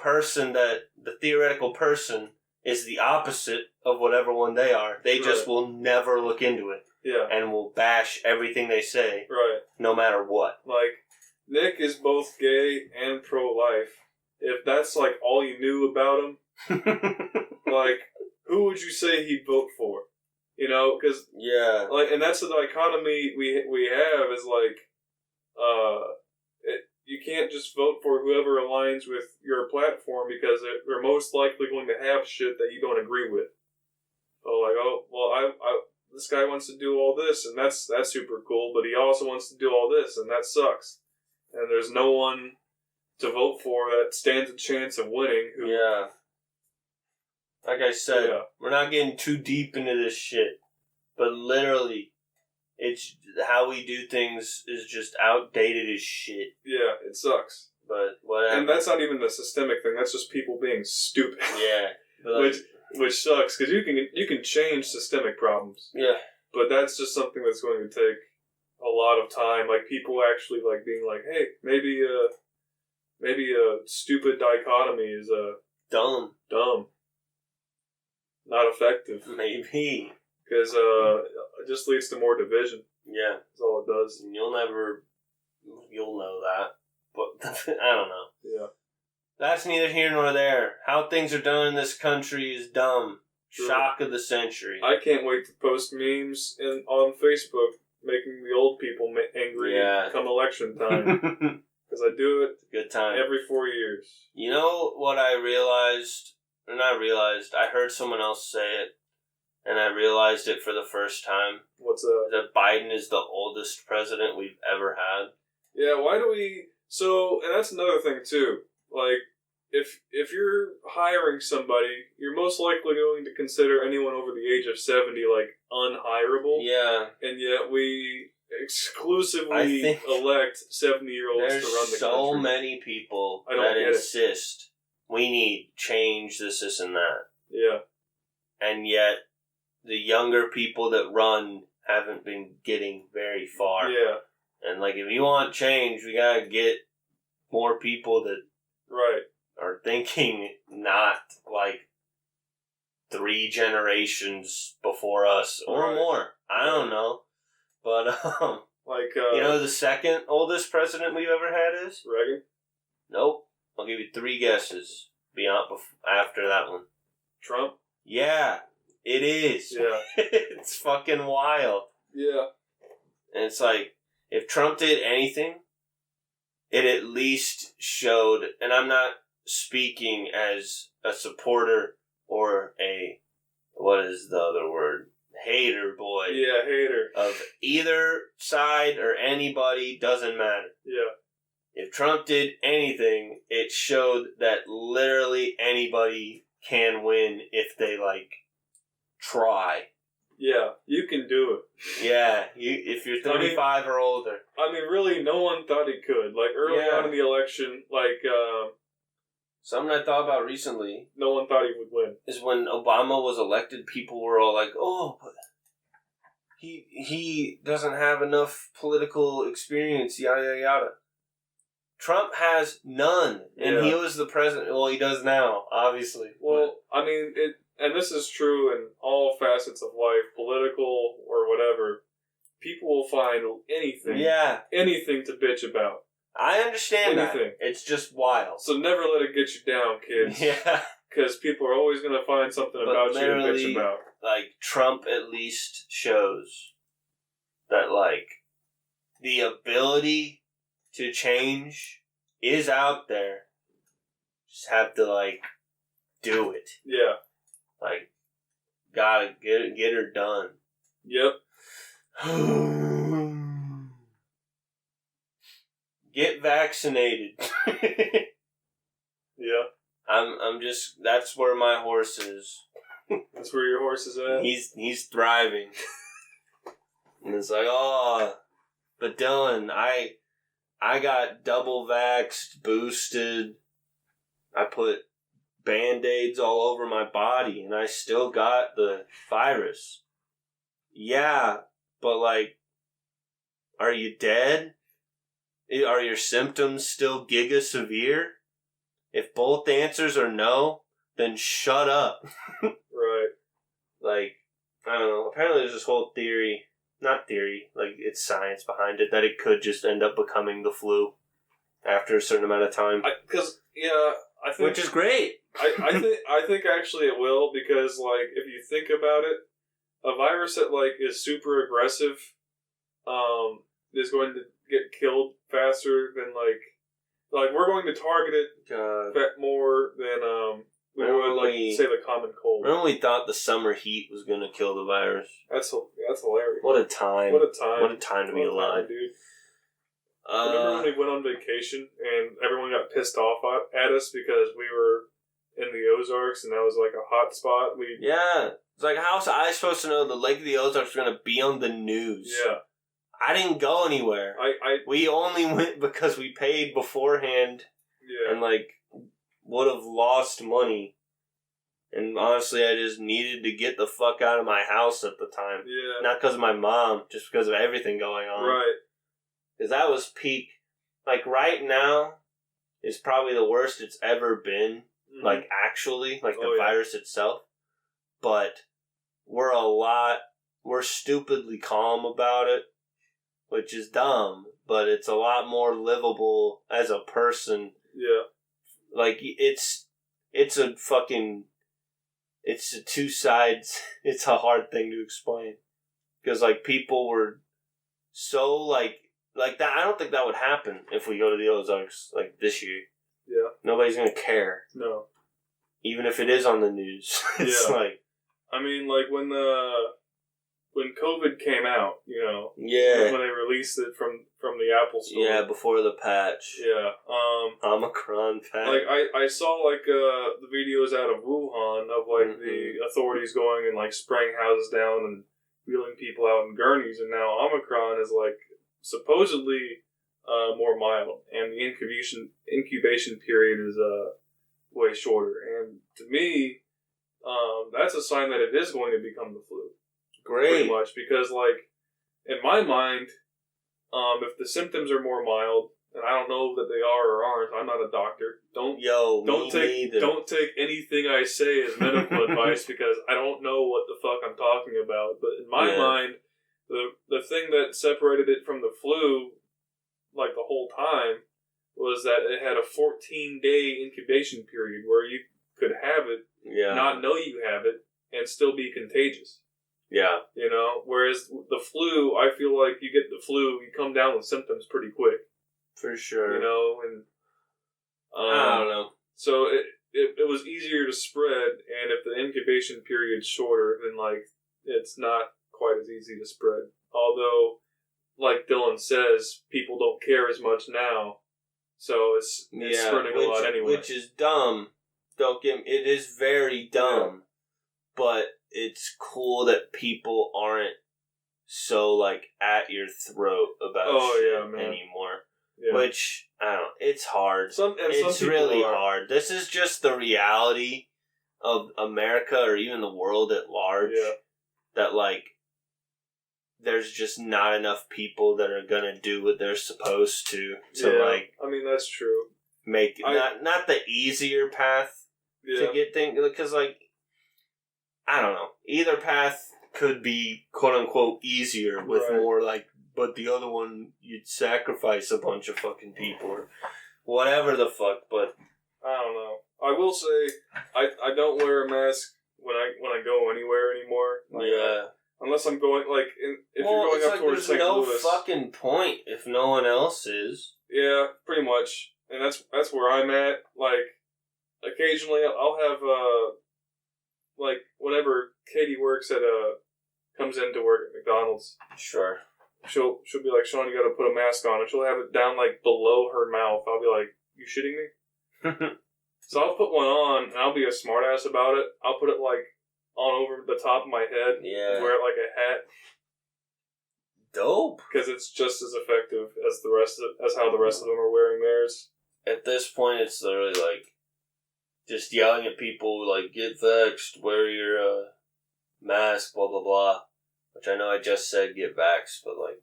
A: theoretical person is the opposite of whatever one they are. They just will never look into it.
B: Yeah.
A: And will bash everything they say.
B: Right.
A: No matter what.
B: Like, Nick is both gay and pro-life. If that's, like, all you knew about him, like, who would you say he'd vote for? You know, because...
A: Yeah.
B: Like, and that's the dichotomy we have is, like, you can't just vote for whoever aligns with your platform because they're most likely going to have shit that you don't agree with. So, like, this guy wants to do all this, and that's super cool, but he also wants to do all this, and that sucks. And there's no one to vote for that stands a chance of winning.
A: Yeah. Like I said, we're not getting too deep into this shit, but literally, it's how we do things is just outdated as shit.
B: Yeah, it sucks.
A: But whatever.
B: And that's not even the systemic thing, that's just people being stupid.
A: Yeah.
B: Which sucks, because you can change systemic problems.
A: Yeah.
B: But that's just something that's going to take a lot of time. Like, people actually, like, being like, hey, maybe a stupid dichotomy is
A: dumb.
B: Not effective.
A: Maybe.
B: Because it just leads to more division.
A: Yeah.
B: That's all it does.
A: And you'll know that. But, I don't know.
B: Yeah.
A: That's neither here nor there. How things are done in this country is dumb. True. Shock of the century.
B: I can't wait to post memes on Facebook making the old people angry come election time. Because I do it
A: good time
B: every 4 years.
A: You know what I realized? Or not realized. I heard someone else say it. And I realized it for the first time.
B: What's that?
A: That Biden is the oldest president we've ever had.
B: Yeah, why do we... So, and that's another thing, too. Like, if you're hiring somebody, you're most likely going to consider anyone over the age of 70, like, unhireable.
A: Yeah.
B: And yet we exclusively elect 70-year-olds to run the country.
A: There's so many people that insist we need change, this and that.
B: Yeah.
A: And yet, the younger people that run haven't been getting very far.
B: Yeah.
A: And, like, if you want change, we gotta get more people that are thinking not, like, 3 generations before us or more. I don't know. But,
B: like,
A: you know who the second oldest president we've ever had is?
B: Reagan?
A: Nope. I'll give you 3 guesses after that one.
B: Trump?
A: Yeah, it is.
B: Yeah.
A: It's fucking wild.
B: Yeah.
A: And it's like, if Trump did anything, it at least showed, and I'm not speaking as a supporter or a, what is the other word? Hater boy.
B: Yeah, hater.
A: Of either side or anybody, doesn't matter.
B: Yeah.
A: If Trump did anything, it showed that literally anybody can win if they, like, try.
B: Yeah, you can do it.
A: Yeah, if you're 35 or older.
B: I mean, really, no one thought he could. Like, early on in the election, like,
A: something I thought about recently.
B: No one thought he would win.
A: Is when Obama was elected, people were all like, oh, but he doesn't have enough political experience, yada, yada, yada. Trump has none, and he was the president. Well, he does now, obviously.
B: Well, I mean, and this is true in all facets of life, political or whatever. People will find anything to bitch about.
A: I understand anything. That. It's just wild.
B: So never let it get you down, kids.
A: Yeah.
B: Because people are always going to find something about you to bitch about.
A: Like, Trump at least shows that, like, the ability to change is out there. Just have to, like, do it.
B: Yeah.
A: Like, gotta get her done.
B: Yep.
A: Get vaccinated.
B: Yeah.
A: I'm just, that's where my horse is.
B: That's where your horse is at?
A: He's thriving. And it's like, oh, but Dylan, I got double vaxxed, boosted. I put Band-Aids all over my body, and I still got the virus. Yeah, but, like, are you dead? Are your symptoms still giga severe? if both answers are no, then shut up.
B: Right.
A: Like, I don't know. Apparently there's this whole theory, not theory, like it's science behind it, that it could just end up becoming the flu after a certain amount of time.
B: I think,
A: which is great.
B: I think actually it will, because like if you think about it, a virus that like is super aggressive, is going to get killed faster than like we're going to target it more than we would like say the common cold.
A: Remember we thought the summer heat was going to kill the virus?
B: That's hilarious.
A: What a time!
B: What a time!
A: What a time to be alive,
B: dude. Remember when we went on vacation and everyone got pissed off at us because we were in the Ozarks and that was like a hot spot?
A: Yeah. It's like, how was I supposed to know the Lake of the Ozarks was going to be on the news?
B: Yeah.
A: I didn't go anywhere. We only went because we paid beforehand.
B: Yeah.
A: And like would have lost money. And honestly, I just needed to get the fuck out of my house at the time.
B: Yeah.
A: Not because of my mom, just because of everything going on.
B: Right.
A: Because that was peak. Like, right now is probably the worst it's ever been. Mm-hmm. Like, actually. Like, the virus itself. But we're stupidly calm about it. Which is dumb. But it's a lot more livable as a person.
B: Yeah.
A: Like, it's a fucking... It's two sides. It's a hard thing to explain. Because, like, people were so, like that. I don't think that would happen if we go to the Ozarks, like, this year.
B: Yeah.
A: Nobody's going to care.
B: No.
A: Even if it is on the news. It's like...
B: I mean, like, when COVID came out, you know.
A: Yeah.
B: When they released it from the Apple Store.
A: Yeah, before the patch.
B: Yeah.
A: Omicron patch.
B: Like, I saw, like, the videos out of Wuhan of, like, the authorities going and, like, spraying houses down and wheeling people out in gurneys, and now Omicron is, like, supposedly more mild, and the incubation period is way shorter. And to me, that's a sign that it is going to become the flu.
A: Great.
B: Pretty much, because, like, in my mind, if the symptoms are more mild, and I don't know that they are or aren't, I'm not a doctor. Don't take anything I say as medical advice, because I don't know what the fuck I'm talking about. But in my mind, the thing that separated it from the flu, like the whole time, was that it had a 14-day incubation period where you could have it, not know you have it, and still be contagious.
A: Yeah.
B: You know? Whereas the flu, I feel like you get the flu, you come down with symptoms pretty quick.
A: For sure.
B: You know? And
A: I don't know.
B: So it was easier to spread, and if the incubation period's shorter, then, like, it's not quite as easy to spread. Although, like Dylan says, people don't care as much now, so it's spreading a lot anyway.
A: Which is dumb. It is very dumb, but it's cool that people aren't so, like, at your throat about anymore. Yeah. Which, I don't know, it's hard. It's really hard. This is just the reality of America, or even the world at large. Yeah. That, like, there's just not enough people that are gonna do what they're supposed to like...
B: I mean, that's true.
A: Make not the easier path to get things... Because, like, I don't know. Either path could be, quote-unquote, easier with more, like... But the other one, you'd sacrifice a bunch of fucking people or whatever the fuck, but...
B: I don't know. I will say, I don't wear a mask when I go anywhere anymore. Like, unless I'm going, like, if you're going up towards St. Louis.
A: There's no fucking point if no one else is.
B: Yeah, pretty much. And that's where I'm at. Like, occasionally I'll have, like, whenever Katie comes in to work at McDonald's.
A: Sure.
B: She'll be like, Sean, you gotta put a mask on. And she'll have it down, like, below her mouth. I'll be like, you shitting me? So I'll put one on, and I'll be a smartass about it. I'll put it, like, on over the top of my head.
A: Yeah.
B: Wear it like a hat.
A: Dope.
B: Because it's just as effective as how the rest of them are wearing theirs.
A: At this point, it's literally, like, just yelling at people, like, get vaxxed, wear your mask, blah, blah, blah. Which I know I just said get vaxxed, but, like,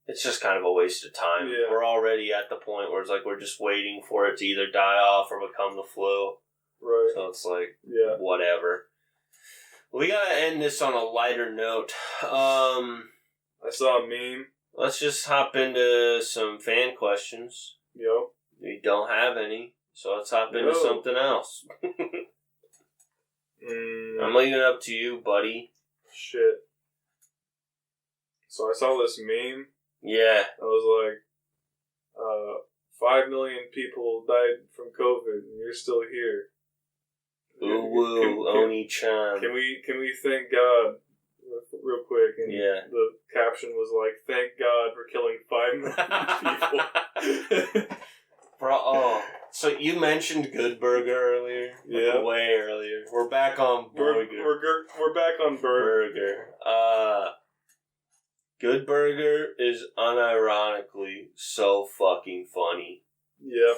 A: it's just kind of a waste of time.
B: Yeah.
A: We're already at the point where it's like we're just waiting for it to either die off or become the flu.
B: Right.
A: So it's like,
B: whatever.
A: We gotta end this on a lighter note.
B: I saw a meme.
A: Let's just hop into some fan questions.
B: Yo.
A: We don't have any, so let's hop into something else. I'm leaving it up to you, buddy.
B: Shit. So I saw this meme.
A: Yeah.
B: I was like, 5 million people died from COVID, and you're still here.
A: Ooh woo, Oni-chan.
B: Can we thank God real quick? And the caption was like, "Thank God for killing 5 million people."
A: Bro, so you mentioned Good Burger earlier.
B: Yeah,
A: way earlier. We're back on burger.
B: We're back on burger.
A: Good Burger is unironically so fucking funny.
B: Yeah.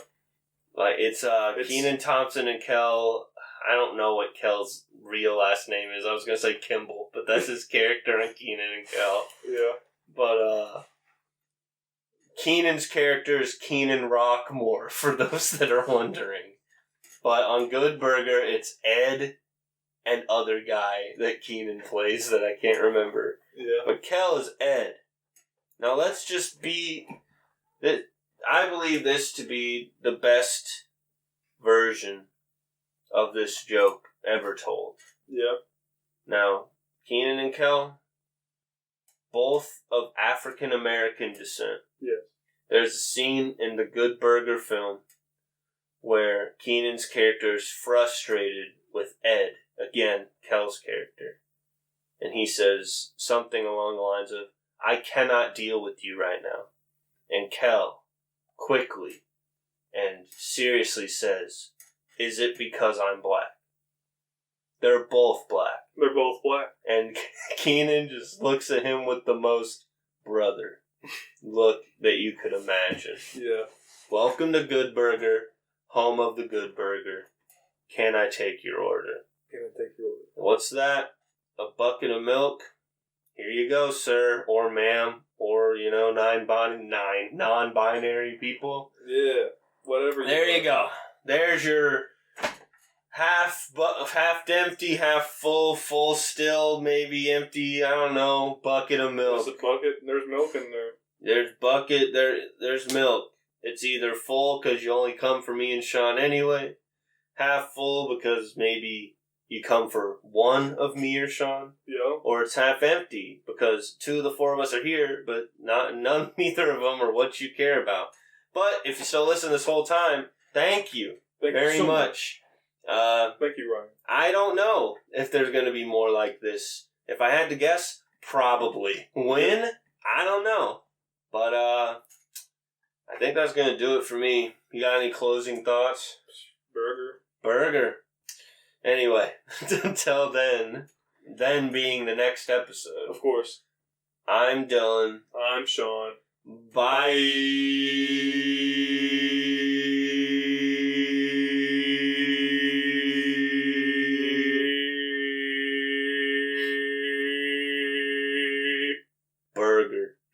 A: Like, it's Kenan Thompson and Kel. I don't know what Kel's real last name is. I was gonna say Kimball, but that's his character on Kenan and Kel.
B: Yeah.
A: But, Kenan's character is Kenan Rockmore, for those that are wondering. But on Good Burger, it's Ed and other guy that Kenan plays that I can't remember.
B: Yeah.
A: But Kel is Ed. Now let's just be... I believe this to be the best version of this joke ever told.
B: Yeah.
A: Now, Kenan and Kel, both of African American descent.
B: Yes.
A: There's a scene in the Good Burger film where Kenan's character is frustrated with Ed, again, Kel's character. And he says something along the lines of, "I cannot deal with you right now." And Kel, quickly and seriously says, "Is it because I'm black?" They're both black.
B: They're both black.
A: And Kenan just looks at him with the most brother look that you could imagine.
B: Yeah.
A: Welcome to Good Burger, home of the Good Burger. Can I take your order?
B: Can I take your order?
A: What's that? A bucket of milk? Here you go, sir, or ma'am, or, non-binary people.
B: Yeah, whatever.
A: There you go. There's your half empty, half full still, maybe empty, I don't know, bucket of milk.
B: There's a bucket, there's milk in there.
A: There's bucket, there's milk. It's either full because you only come for me and Sean anyway, half full because maybe you come for one of me or Sean.
B: Yeah.
A: Or it's half empty because two of the four of us are here, but neither of them are what you care about. But if you still listen this whole time, thank you very much.
B: Thank you, Ryan.
A: I don't know if there's going to be more like this. If I had to guess, probably. When? I don't know. But I think that's going to do it for me. You got any closing thoughts? Burger. Anyway, until then being the next episode.
B: Of course.
A: I'm Dylan.
B: I'm Sean.
A: Bye.